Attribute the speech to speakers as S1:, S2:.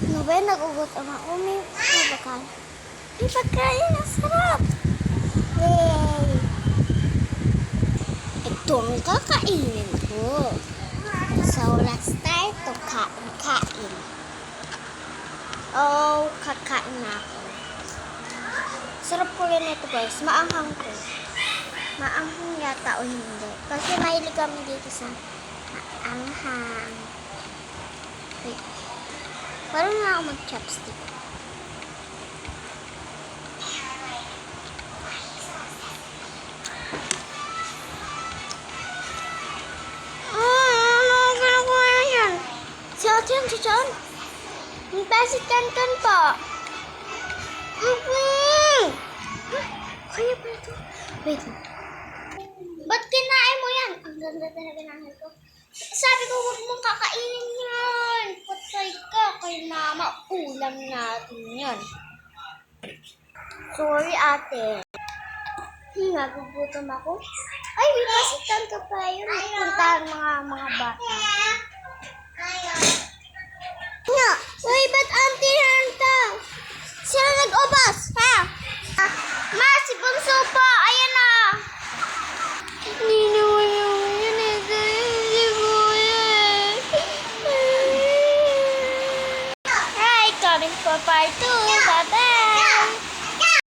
S1: Ano ba yun? Nagugutom ako. May bakal. May pagkain. Ang sarap. Yay! Ito ang kakainin ko. So, let's start to kain. Oh, kakain na ako. Sarap ko rin ito guys. Maanghang ko. Maanghang yata o hindi. Kasi mahilig kami dito sa maanghang. Wait. Parang na ako mag-chopstick. Ano ginagawa yan? Si John. May basit kanton po. Kaya pa ito. Wait. Ba't kinain mo yan? Ang ganda talaga ng hair ko. Sabi ko, huwag mong kakainin yan. Patay ka kay mama. Ulam natin yan. Sorry, ate. Nagugutom ako. Ay, may pasitan ka pa yun. Puntahan mga bata. Nga, uy, ba't auntie Hanta? Sino nag-ubas, ha? Ma, si Bunso po. Ayan na. Hindi naman yun eh. Si Kuya eh. Hi, coming for part 2.